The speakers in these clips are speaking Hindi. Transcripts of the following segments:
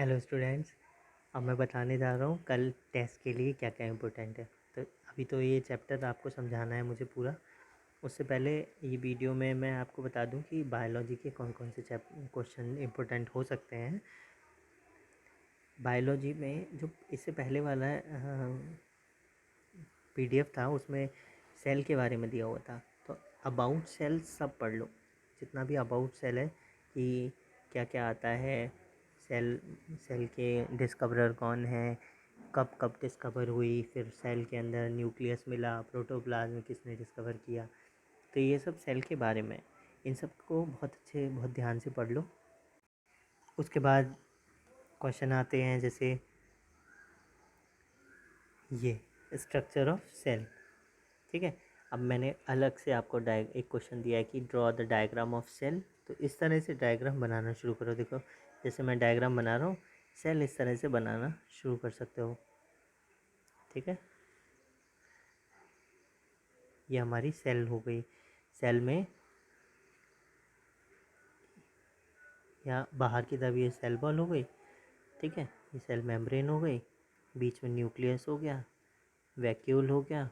Hello students. अब मैं बताने जा रहा हूँ कल टेस्ट के लिए क्या क्या इम्पोर्टेंट है। तो अभी तो ये चैप्टर आपको समझाना है मुझे पूरा। उससे पहले ये वीडियो में मैं आपको बता दूँ कि बायोलॉजी के कौन कौन से क्वेश्चन इम्पोर्टेंट हो सकते हैं। बायोलॉजी में जो इससे पहले वाला पीडीएफ था उसमें सेल के बारे में दिया हुआ था। तो अबाउट सेल सब पढ़ लो, जितना भी अबाउट सेल है कि क्या क्या आता है। सेल सेल के डिस्कवरर कौन है, कब कब डिस्कवर हुई, फिर सेल के अंदर न्यूक्लियस मिला, प्रोटोप्लाज्म किसने डिस्कवर किया। तो ये सब सेल के बारे में, इन सब को बहुत ध्यान से पढ़ लो। उसके बाद क्वेश्चन आते हैं जैसे ये स्ट्रक्चर ऑफ सेल। ठीक है, अब मैंने अलग से आपको एक क्वेश्चन दिया है कि draw the diagram of cell. तो इस तरह से डायग्राम बनाना शुरू करो। देखो जैसे मैं डायग्राम बना रहा हूँ, सेल इस तरह से बनाना शुरू कर सकते हो। ठीक है, ये हमारी सेल हो गई। सेल में या बाहर की तरफ ये सेल वॉल हो गई। ठीक है, ये सेल मेम्ब्रेन हो गई, बीच में न्यूक्लियस हो गया, वैक्यूल हो गया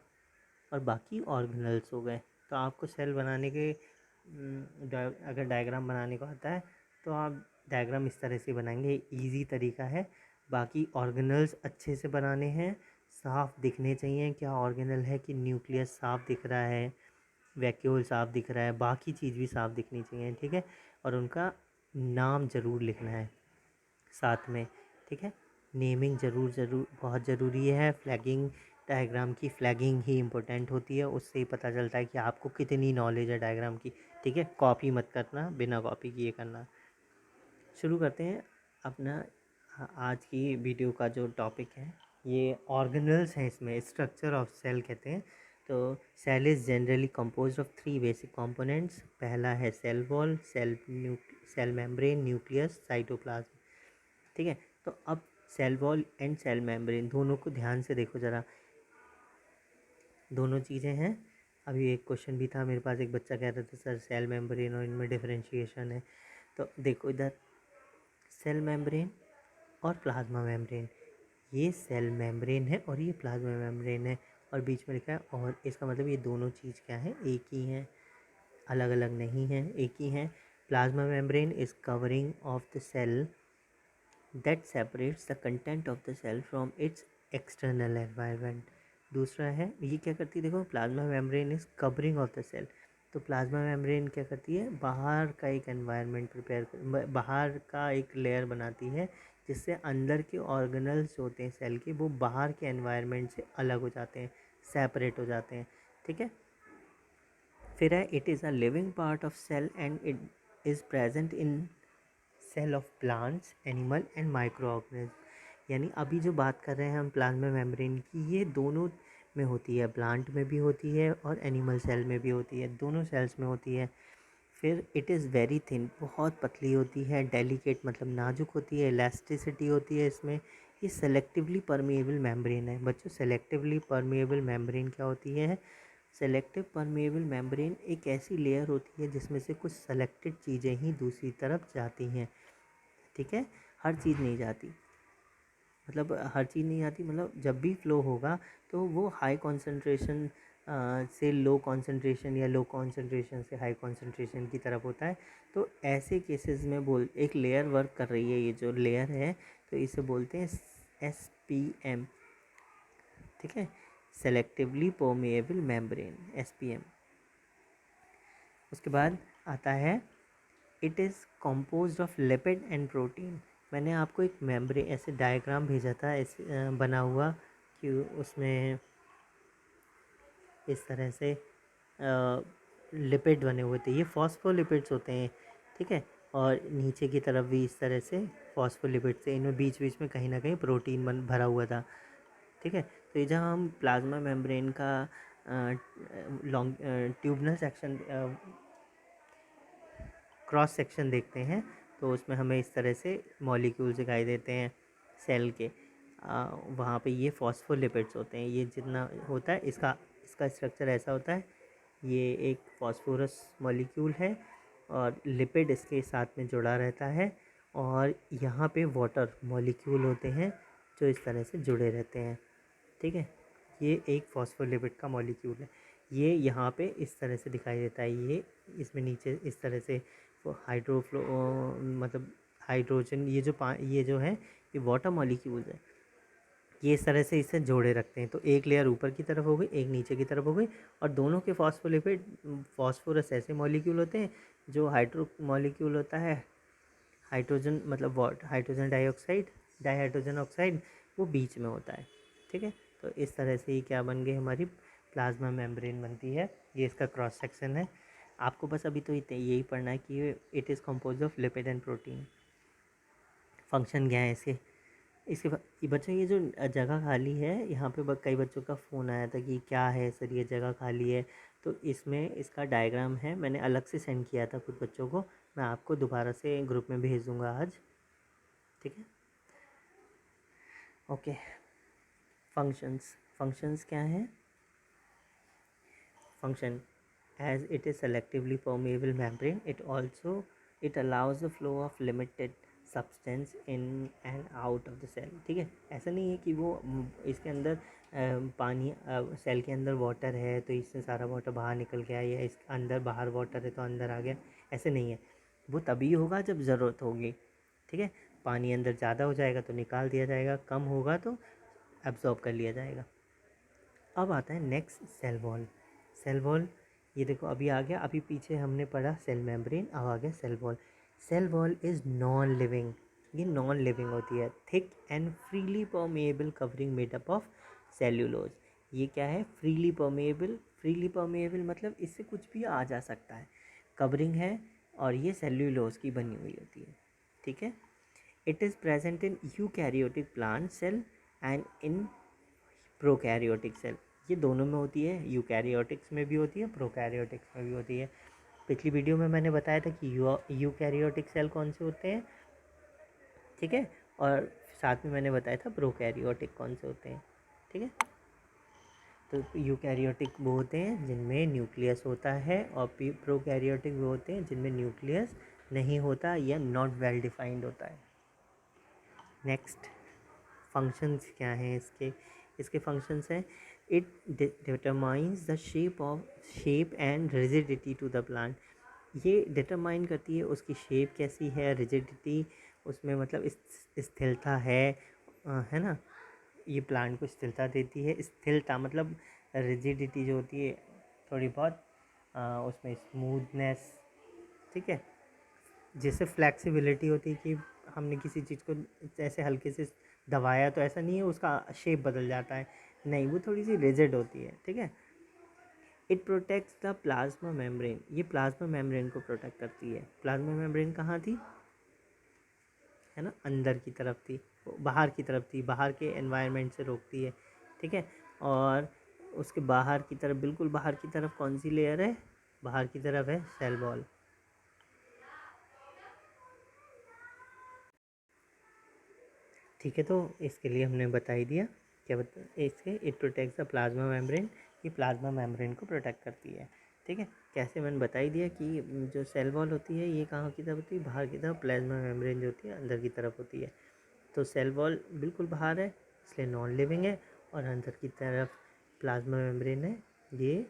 और बाकी ऑर्गेनल्स हो गए। तो आपको सेल बनाने के अगर डायग्राम बनाने को आता है तो आप डायग्राम इस तरह से बनाएंगे। इजी तरीका है। बाकी ऑर्गेनल्स अच्छे से बनाने हैं, साफ दिखने चाहिए। क्या ऑर्गेनल है कि न्यूक्लियस साफ दिख रहा है, वैक्यूल साफ दिख रहा है, बाकी चीज़ भी साफ दिखनी चाहिए। ठीक है, और उनका नाम ज़रूर लिखना है साथ में। ठीक है, नेमिंग ज़रूर बहुत ज़रूरी है। फ्लैगिंग, डायग्राम की फ्लैगिंग ही इम्पोर्टेंट होती है। उससे ही पता चलता है कि आपको कितनी नॉलेज है डायग्राम की। ठीक है, कॉपी मत करना, बिना कॉपी किए करना। शुरू करते हैं अपना आज की वीडियो का जो टॉपिक है। ये ऑर्गेनल्स हैं, इसमें स्ट्रक्चर ऑफ सेल कहते हैं। तो cell is generally composed of 3 basic components. पहला है cell wall, cell membrane, nucleus, cytoplasm. ठीक है, तो अब cell wall and cell membrane दोनों को ध्यान से देखो ज़रा। दोनों चीज़ें हैं। अभी एक क्वेश्चन भी था मेरे पास, एक बच्चा कह रहा था सर सेल मेम्ब्रेन और इनमें डिफरेंशिएशन है। तो देखो इधर सेल मेम्ब्रेन और प्लाज्मा मेम्ब्रेन, ये सेल मेम्ब्रेन है और ये प्लाज्मा मेम्ब्रेन है, और बीच में लिखा है और। इसका मतलब ये दोनों चीज़ क्या है, एक ही हैं, अलग अलग नहीं हैं, एक ही हैं। Plasma membrane is covering of the cell that separates the content of the cell from its external environment। दूसरा है, ये क्या करती है, देखो plasma membrane is covering of the cell. तो प्लाज्मा मेम्ब्रेन क्या करती है, बाहर का एक एनवायरनमेंट बाहर का एक लेयर बनाती है, जिससे अंदर के ऑर्गेनल्स होते हैं सेल के, वो बाहर के एनवायरनमेंट से अलग हो जाते हैं, सेपरेट हो जाते हैं। ठीक है, फिर है it is a living part of cell and it is present in cell of plants, animal and microorganism. यानी अभी जो बात कर रहे हैं हम प्लाज्मा मेम्ब्रेन की, ये दोनों में होती है, प्लांट में भी होती है और एनिमल सेल में भी होती है, दोनों सेल्स में होती है। फिर इट इज़ वेरी थिन, बहुत पतली होती है। डेलिकेट मतलब नाजुक होती है, इलास्टिसिटी होती है इसमें। ये सेलेक्टिवली परमेएबल मेम्ब्रेन है बच्चों। सेलेक्टिवली परमेएबल मेम्ब्रेन क्या होती है, सेलेक्टिव परमेएबल मेम्ब्रेन एक ऐसी लेयर होती है जिसमें से कुछ सेलेक्टेड चीज़ें ही दूसरी तरफ जाती हैं। ठीक है, हर चीज़ नहीं जाती, मतलब हर चीज़ नहीं आती, मतलब जब भी फ्लो होगा तो वो हाई कॉन्सेंट्रेशन से लो कॉन्सेंट्रेशन या लो कॉन्सेंट्रेशन से हाई कॉन्सेंट्रेशन की तरफ होता है। तो ऐसे केसेस में एक लेयर वर्क कर रही है, ये जो लेयर है तो इसे बोलते हैं SPM। ठीक है, सेलेक्टिवली परमेएबल मेम्ब्रेन, SPM। उसके बाद आता है it is composed of lipid and protein. मैंने आपको एक मेम्ब्रेन ऐसे डायग्राम भेजा था ऐसे बना हुआ, कि उसमें इस तरह से लिपिड बने हुए थे, ये फॉस्फोलिपिड्स होते हैं। ठीक है, और नीचे की तरफ भी इस तरह से फॉस्फोलिपिड्स थे, इनमें बीच बीच में कहीं ना कहीं प्रोटीन भरा हुआ था। ठीक है, तो ये जहाँ हम प्लाज्मा मेम्ब्रेन का लॉन्ग ट्यूबनल सेक्शन, क्रॉस सेक्शन देखते हैं, तो उसमें हमें इस तरह से मॉलिक्यूल्स दिखाई देते हैं सेल के। वहाँ पे ये फॉस्फोलिपिड्स होते हैं। ये जितना होता है इसका इसका स्ट्रक्चर ऐसा होता है। ये एक फॉस्फोरस मॉलिक्यूल है और लिपिड इसके साथ में जुड़ा रहता है, और यहाँ पे वाटर मॉलिक्यूल होते हैं जो इस तरह से जुड़े रहते हैं, ठीक है। ये एक फॉस्फोलिपिड का मॉलिक्यूल है, ये यहाँ पे इस तरह से दिखाई देता है। ये इसमें नीचे इस तरह से हाइड्रोफ्लो मतलब हाइड्रोजन, ये जो है ये वाटर मॉलिक्यूल है, ये इस तरह से इसे जोड़े रखते हैं। तो एक लेयर ऊपर की तरफ हो गई, एक नीचे की तरफ हो गई, और दोनों के फॉस्फोलिपिड फॉस्फोरस ऐसे मॉलिक्यूल होते हैं जो हाइड्रो मॉलिक्यूल होता है, हाइड्रोजन मतलब वाट हाइड्रोजन डाइऑक्साइड, डाइहाइड्रोजन ऑक्साइड, वो बीच में होता है, ठीक है। तो इस तरह से ही क्या बन गई हमारी प्लाज्मा मेम्ब्रेन बनती है। ये इसका क्रॉस सेक्शन है। आपको बस अभी तो यही पढ़ना है कि it is compose of lipid and protein. Function क्या है इसके बच्चों, ये जो जगह खाली है यहाँ पे कई बच्चों का फ़ोन आया था कि क्या है सर ये जगह खाली है। तो इसमें इसका डायग्राम है, मैंने अलग से सेंड किया था कुछ बच्चों को, मैं आपको दोबारा से ग्रुप में भेज दूँगा आज, ठीक है। ओके, फंक्शंस क्या है? Function, as it is selectively permeable membrane, it allows the flow of limited substance in and out of the cell, ठीक है। ऐसा नहीं है कि वो इसके अंदर पानी सेल के अंदर वाटर है तो इससे सारा वाटर बाहर निकल गया, या इस अंदर बाहर वाटर है तो अंदर आ गया, ऐसे नहीं है। वो तभी होगा जब ज़रूरत होगी, ठीक है। पानी अंदर ज़्यादा हो जाएगा तो निकाल दिया जाएगा, कम होगा तो एब्जॉर्ब कर लिया जाएगा। अब आता है next cell wall. Cell wall, ये देखो अभी आ गया, अभी पीछे हमने पढ़ा सेल मेम्ब्रेन, अब आ गया cell wall. Cell wall is non living, ये नॉन लिविंग होती है, thick and freely permeable covering made up of cellulose. ये क्या है? फ्रीली परमेएबल, फ्रीली परमेएबल मतलब इससे कुछ भी आ जा सकता है, कवरिंग है, और ये सेल्यूलोज की बनी हुई होती है, ठीक है। It is present in eukaryotic plant cell and in prokaryotic cell. ये दोनों में होती है, यूकैरियोटिक्स में भी होती है, प्रोकैरियोटिक्स में भी होती है। पिछली वीडियो में मैंने बताया था कि यूकैरियोटिक सेल कौन से होते हैं, ठीक है, और साथ में मैंने बताया था प्रोकैरियोटिक कौन से होते हैं, ठीक है। तो यूकैरियोटिक वो होते हैं जिनमें न्यूक्लियस होता है, और प्रोकैरियोटिक वो होते हैं जिनमें न्यूक्लियस नहीं होता या नॉट वेल डिफाइंड होता है। नेक्स्ट, फंक्शंस क्या हैं इसके? इसके फंक्शंस हैं, it determines the shape and rigidity to the plant. ये डिटरमाइन करती है उसकी शेप कैसी है, रिजिडिटी उसमें मतलब स्थिरता है ना, ये प्लांट को स्थिरता देती है। स्थिरता मतलब रिजिडिटी जो होती है थोड़ी बहुत, उसमें स्मूथनेस, ठीक है। जैसे फ्लैक्सिबिलिटी होती है कि हमने किसी चीज़ को ऐसे हल्के से दबाया तो ऐसा नहीं है उसका शेप बदल जाता है, नहीं, वो थोड़ी सी रिजिड होती है, ठीक है। It protects the plasma membrane, ये प्लाज्मा मेम्ब्रेन को प्रोटेक्ट करती है। प्लाज्मा मेम्ब्रेन कहाँ थी? है ना, अंदर की तरफ थी, बाहर की तरफ थी, बाहर के एनवायरनमेंट से रोकती है, ठीक है। और उसके बाहर की तरफ, बिल्कुल बाहर की तरफ कौन सी लेयर है? बाहर की तरफ है सेल वॉल, ठीक है। तो इसके लिए हमने बता ही दिया, क्या बता इसके, it protects the plasma membrane, ये प्लाज्मा मेम्ब्रेन को प्रोटेक्ट करती है, ठीक है। कैसे, मैंने बता ही दिया कि जो सेल वॉल होती है ये कहाँ की तरफ होती है? बाहर की तरफ। प्लाज्मा मेम्ब्रेन जो होती है अंदर की तरफ होती है। तो सेल वॉल बिल्कुल बाहर है इसलिए नॉन लिविंग है, और अंदर की तरफ प्लाज्मा मेम्ब्रेन है, ये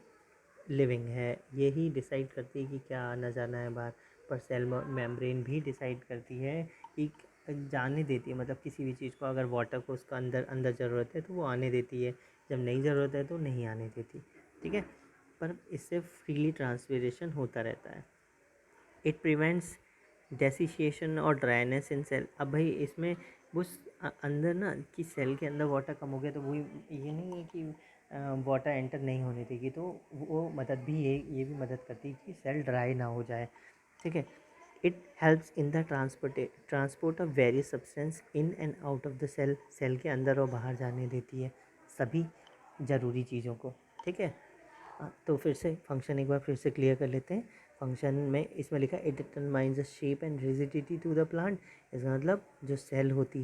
लिविंग है। ये ही डिसाइड करती है कि क्या आना जाना है बाहर। पर सेल मेम्ब्रेन भी डिसाइड करती है कि जाने देती है, मतलब किसी भी चीज़ को अगर वाटर को उसका अंदर अंदर ज़रूरत है तो वो आने देती है, जब नहीं ज़रूरत है तो नहीं आने देती, ठीक है। पर इससे फ्रीली ट्रांसपिरेशन होता रहता है। इट प्रिवेंट्स डेसिशिएशन और ड्राइनेस इन सेल। अब भाई इसमें वो अंदर ना कि सेल के अंदर वाटर कम हो गया तो वही, ये नहीं है कि वाटर एंटर नहीं होने देगी, तो वो मदद भी ये भी मदद करती है कि सेल ड्राई ना हो जाए, ठीक है। It helps in the transport of various substance in and out of the cell, cell के अंदर और बाहर जाने देती है सभी ज़रूरी चीज़ों को, ठीक है। तो फिर से फंक्शन एक बार फिर से क्लियर कर लेते हैं। फंक्शन में इसमें लिखा है, it determines the shape and rigidity to the plant. इसका मतलब जो सेल होती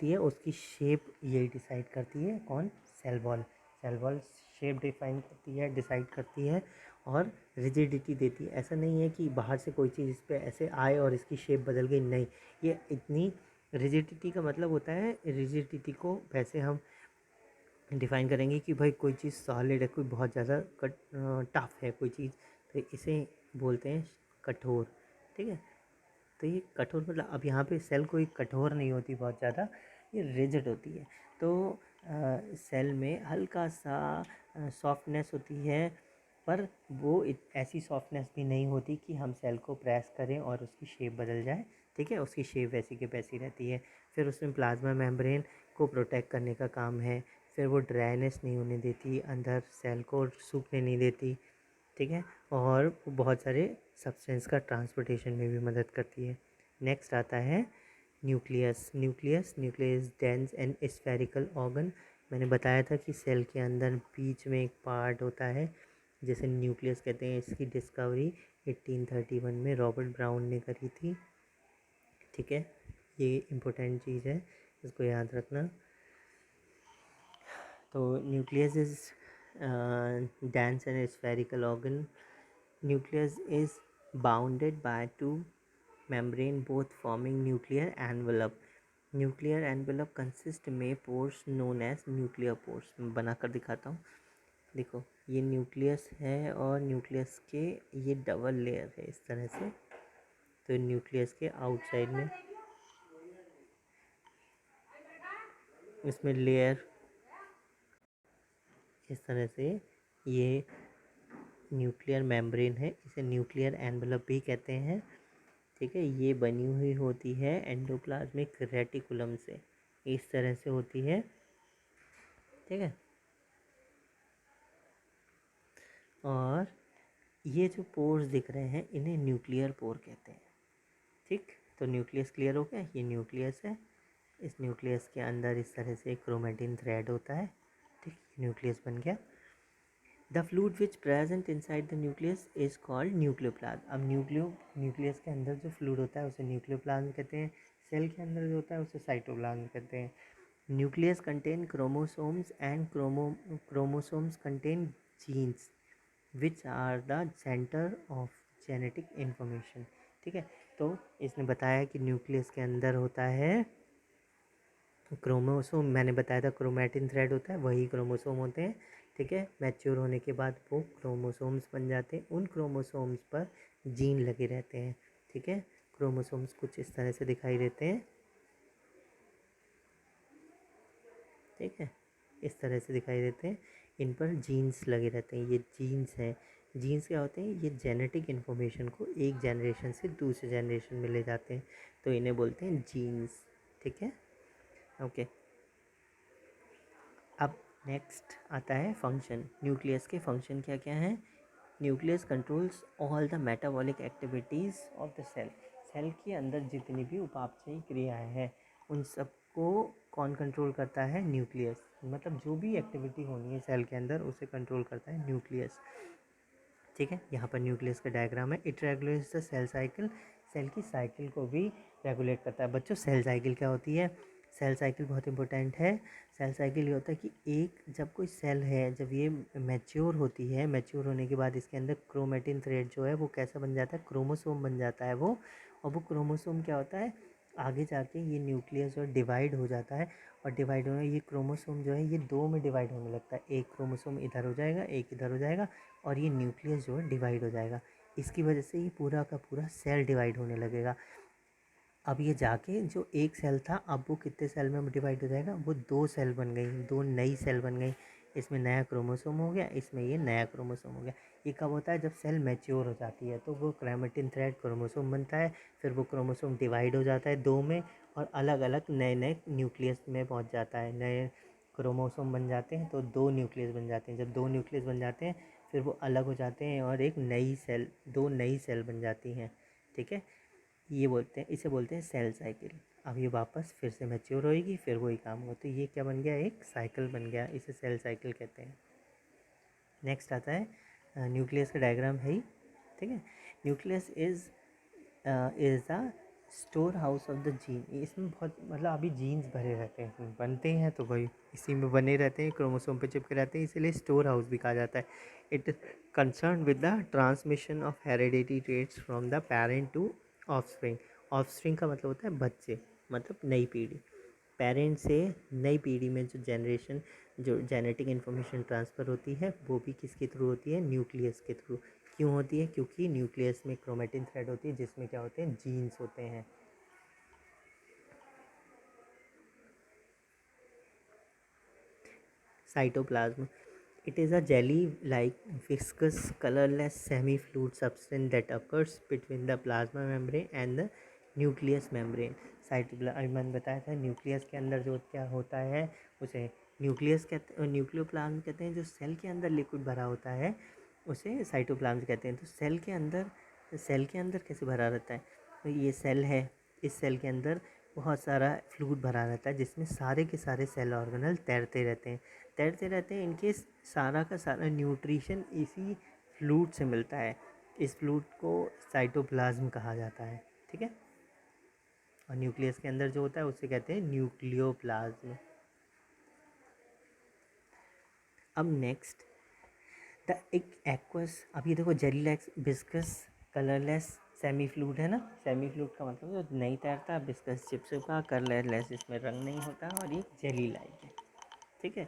है उसकी शेप ये डिसाइड करती है, कौन? Cell wall. Cell wall shape define करती है, डिसाइड करती है, और रिजिडिटी देती है। ऐसा नहीं है कि बाहर से कोई चीज़ इस पे ऐसे आए और इसकी शेप बदल गई, नहीं, ये इतनी रिजिडिटी का मतलब होता है, रिजिडिटी को वैसे हम डिफ़ाइन करेंगे कि भाई कोई चीज़ सॉलिड है, कोई बहुत ज़्यादा टफ है कोई चीज़, तो इसे बोलते हैं कठोर। ठीक है, तो ये कठोर मतलब अब यहाँ पे सेल कोई कठोर नहीं होती बहुत ज़्यादा, ये रिजिड होती है। तो सेल में हल्का सा सॉफ्टनेस होती है, पर वो ऐसी सॉफ्टनेस भी नहीं होती कि हम सेल को प्रेस करें और उसकी शेप बदल जाए। ठीक है, उसकी शेप वैसी की वैसी रहती है। फिर उसमें प्लाज्मा मेम्ब्रेन को प्रोटेक्ट करने का काम है। फिर वो ड्राइनेस नहीं होने देती, अंदर सेल को सूखने नहीं देती। ठीक है, और वो बहुत सारे सब्सटेंस का ट्रांसपोर्टेशन में भी मदद करती है। नेक्स्ट आता है nucleus. Nucleus dense and spherical organ. मैंने बताया था कि सेल के अंदर बीच में एक पार्ट होता है जिसे न्यूक्लियस कहते हैं। इसकी डिस्कवरी 1831 में रॉबर्ट ब्राउन ने करी थी। ठीक है, ये इम्पोर्टेंट चीज़ है, इसको याद रखना। तो nucleus is dense and spherical organ. Nucleus is bounded by two membrane both forming nuclear envelope. Nuclear envelope consist में pores known as nuclear pores. मैं बना कर दिखाता हूँ। देखो, ये न्यूक्लियस है और न्यूक्लियस के ये डबल लेयर है इस तरह से। तो न्यूक्लियस के आउटसाइड में इसमें लेयर इस तरह से, ये न्यूक्लियर मेम्ब्रेन है, इसे न्यूक्लियर एनवेलप भी कहते हैं। ठीक है, ये बनी हुई होती है एंडोप्लाज्मिक रेटिकुलम से, इस तरह से होती है। ठीक है, और ये जो पोर्स दिख रहे हैं इन्हें न्यूक्लियर पोर कहते हैं। ठीक, तो न्यूक्लियस क्लियर हो गया, ये न्यूक्लियस है। इस न्यूक्लियस के अंदर इस तरह से क्रोमेटिन थ्रेड होता है। ठीक, न्यूक्लियस बन गया। The fluid which present inside the nucleus is called nucleoplasm. अब न्यूक्लियस के अंदर जो फ्लूइड होता है उसे न्यूक्लियोप्लाज्म कहते हैं। सेल के अंदर जो होता है उसे साइटोप्लाज्म कहते हैं। Nucleus contain chromosomes and chromosomes contain genes which are the centre of genetic information. ठीक है, तो इसने बताया कि न्यूक्लियस के अंदर होता है क्रोमोसोम। मैंने बताया था क्रोमैटिन थ्रेड होता है, वही क्रोमोसोम होते हैं। ठीक है, मैच्योर होने के बाद वो क्रोमोसोम्स बन जाते हैं। उन क्रोमोसोम्स पर जीन लगे रहते हैं। ठीक है, क्रोमोसोम्स कुछ इस तरह से दिखाई देते हैं। ठीक है, इस तरह से दिखाई देते हैं। इन पर जीन्स लगे रहते हैं, ये जीन्स हैं। जीन्स क्या होते हैं? ये जेनेटिक इन्फॉर्मेशन को एक जनरेशन से दूसरे जनरेशन में ले जाते हैं, तो इन्हें बोलते हैं जीन्स। ठीक है, ओके। अब नेक्स्ट आता है फंक्शन। न्यूक्लियस के फंक्शन क्या क्या हैं? Nucleus controls all the metabolic activities of the cell. Cell के अंदर जितनी भी उपापचयी क्रियाएं हैं उन सबको कौन कंट्रोल करता है? न्यूक्लियस। मतलब जो भी एक्टिविटी होनी है सेल के अंदर उसे कंट्रोल करता है न्यूक्लियस। ठीक है, यहाँ पर न्यूक्लियस का डायग्राम है। It regulates the cell cycle. Cell की साइकिल को भी रेगुलेट करता है। बच्चों, सेल साइकिल क्या होती है? सेल साइकिल बहुत इंपॉर्टेंट है। सेल साइकिल ये होता है कि एक जब कोई सेल है, जब ये मैच्योर होती है, मैच्योर होने के बाद इसके अंदर क्रोमेटिन थ्रेड जो है वो कैसा बन जाता है? क्रोमोसोम बन जाता है वो। और वो क्रोमोसोम क्या होता है? आगे जाके ये न्यूक्लियस जो डिवाइड हो जाता है, और डिवाइड होने ये क्रोमोसोम जो है ये दो में डिवाइड होने लगता है। एक क्रोमोसोम इधर हो जाएगा, एक इधर हो जाएगा, और ये न्यूक्लियस जो है डिवाइड हो जाएगा। इसकी वजह से ये पूरा का पूरा सेल डिवाइड होने लगेगा। अब ये जाके जो एक सेल था, अब वो कितने सेल में डिवाइड हो जाएगा? वो दो सेल बन गई, दो नई सेल बन गई। इसमें नया क्रोमोसोम हो गया, इसमें ये नया क्रोमोसोम हो गया। ये कब होता है? जब सेल मैच्योर हो जाती है, तो वो क्रोमेटिन थ्रेड क्रोमोसोम बनता है। फिर वो क्रोमोसोम डिवाइड हो जाता है दो में, और अलग अलग नए नए न्यूक्लियस में पहुंच जाता है। नए क्रोमोसोम बन जाते हैं तो दो न्यूक्लियस बन जाते हैं। जब दो न्यूक्लियस बन जाते हैं फिर वो अलग हो जाते हैं और एक नई सेल, दो नई सेल बन जाती हैं। ठीक है, ये बोलते हैं, इसे बोलते हैं सेल साइकिल। अब ये वापस फिर से मैच्योर होएगी, फिर वही काम होगा, तो ये क्या बन गया? एक साइकिल बन गया, इसे सेल साइकिल कहते हैं। नेक्स्ट आता है न्यूक्लियस का डायग्राम है ही। ठीक है, nucleus is the store house of the gene, इसमें बहुत मतलब अभी जीन्स भरे रहते हैं, इसमें बनते हैं तो भाई इसी में बने रहते हैं, क्रोमोसोम पे चिपके रहते हैं, इसीलिए स्टोर हाउस भी कहा जाता है। It concern with the transmission of heredity traits from the parent to offspring. Offspring का मतलब होता है बच्चे, मतलब नई पीढ़ी। पेरेंट से नई पीढ़ी में जो जनरेशन, जो जेनेटिक इन्फॉर्मेशन ट्रांसफ़र होती है वो भी किसके थ्रू होती है, न्यूक्लियस के थ्रू। क्यों होती है, क्योंकि न्यूक्लियस में क्रोमेटिन थ्रेड होती है जिसमें क्या होते हैं, जीन्स होते हैं। Cytoplasm, it is a jelly-like viscous colorless semi-fluid substance that occurs between the plasma membrane and the nucleus membrane। Cytoplasm, अभी मैंने बताया था न्यूक्लियस के अंदर जो क्या होता है उसे न्यूक्लियस कहते, न्यूक्लियोप्लाज्म कहते हैं। जो सेल के अंदर लिक्विड भरा होता है उसे साइटोप्लाज्म कहते हैं। तो सेल के अंदर कैसे भरा रहता है, तो ये सेल है, इस सेल के अंदर बहुत सारा फ्लूइड भरा रहता है जिसमें सारे के सारे सेल ऑर्गेनल तैरते रहते हैं। इनके सारा का सारा न्यूट्रिशन इसी फ्लूइड से मिलता है। इस फ्लूइड को साइटोप्लाज्म कहा जाता है, ठीक है। और न्यूक्लियस के अंदर जो होता है उसे कहते हैं न्यूक्लियोप्लाज्म। अब नेक्स्ट द एक्वस, अब ये देखो jelly like viscous colourless semi fluid है ना। सेमी फ्लूइड का मतलब जो नहीं तैरता, बिस्कस चिपचिपा, कलरलेस इसमें रंग नहीं होता, और ये जेली लाइक है, ठीक है।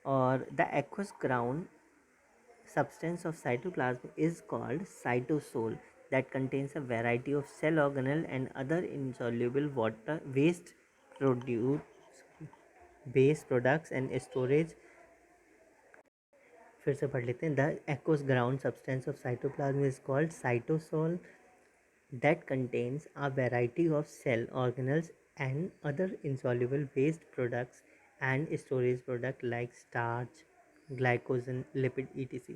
और the aqueous ground substance of cytoplasm is called cytosol that contains a variety of cell organelle and other insoluble water waste produce base products and storage। फिर से पढ़ लेते हैं। The aqueous ground substance of cytoplasm is called cytosol that contains a variety of cell organelles and other insoluble waste products and storage product like starch, glycogen, lipid etc।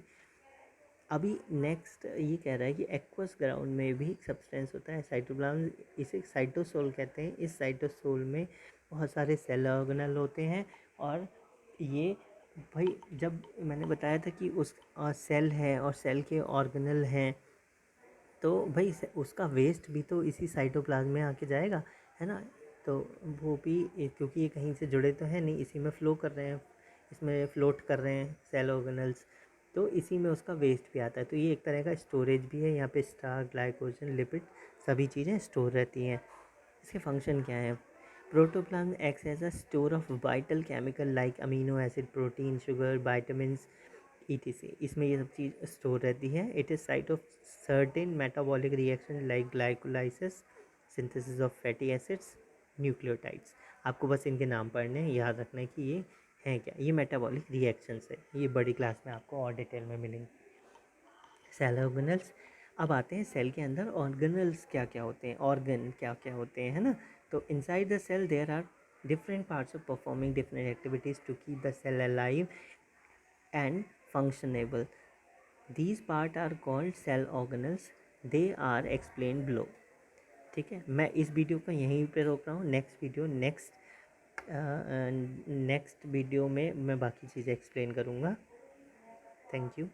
अभी नेक्स्ट ये कह रहा है कि एक्वस ग्राउंड में भी एक सब्सटेंस होता है साइटोप्लाज्म, इसे साइटोसोल कहते हैं। इस साइटोसोल में बहुत सारे सेल ऑर्गेनल होते हैं, और ये भाई जब मैंने बताया था कि उस सेल है और सेल के ऑर्गेनल हैं, तो भाई उसका वेस्ट भी तो इसी साइटोप्लाज्म में आके जाएगा, है ना। तो वो भी क्योंकि ये कहीं से जुड़े तो हैं नहीं, इसी में फ़्लो कर रहे हैं, इसमें फ्लोट कर रहे हैं सेल ऑर्गेनल्स, तो इसी में उसका वेस्ट भी आता है। तो ये एक तरह का स्टोरेज भी है, यहाँ पे स्टार, ग्लाइकोजन, लिपिड सभी चीज़ें स्टोर रहती हैं। इसके फंक्शन क्या है, protoplasm acts as a store of vital chemical like amino acid, protein, sugar, vitamins etc। इसमें ये सब चीज़ स्टोर रहती है। It is site of certain metabolic reaction like glycolysis, synthesis of fatty acids, nucleotides. आपको बस इनके नाम पढ़ने हैं, याद रखना है कि ये हैं क्या, ये मेटाबॉलिक रिएक्शंस है। ये बड़ी क्लास में आपको और डिटेल में मिलेंगे। सेल ऑर्गेनल्स, अब आते हैं सेल के अंदर ऑर्गेनल्स क्या क्या होते हैं, ऑर्गन क्या क्या होते हैं, है ना। तो inside the cell there are different parts of performing different activities to keep the cell alive and functionable। These parts are called cell organelles। They are explained below। ठीक है, मैं इस वीडियो को यहीं पे रोक रहा हूँ। नेक्स्ट वीडियो में मैं बाकी चीज़ें एक्सप्लेन करूँगा। Thank you.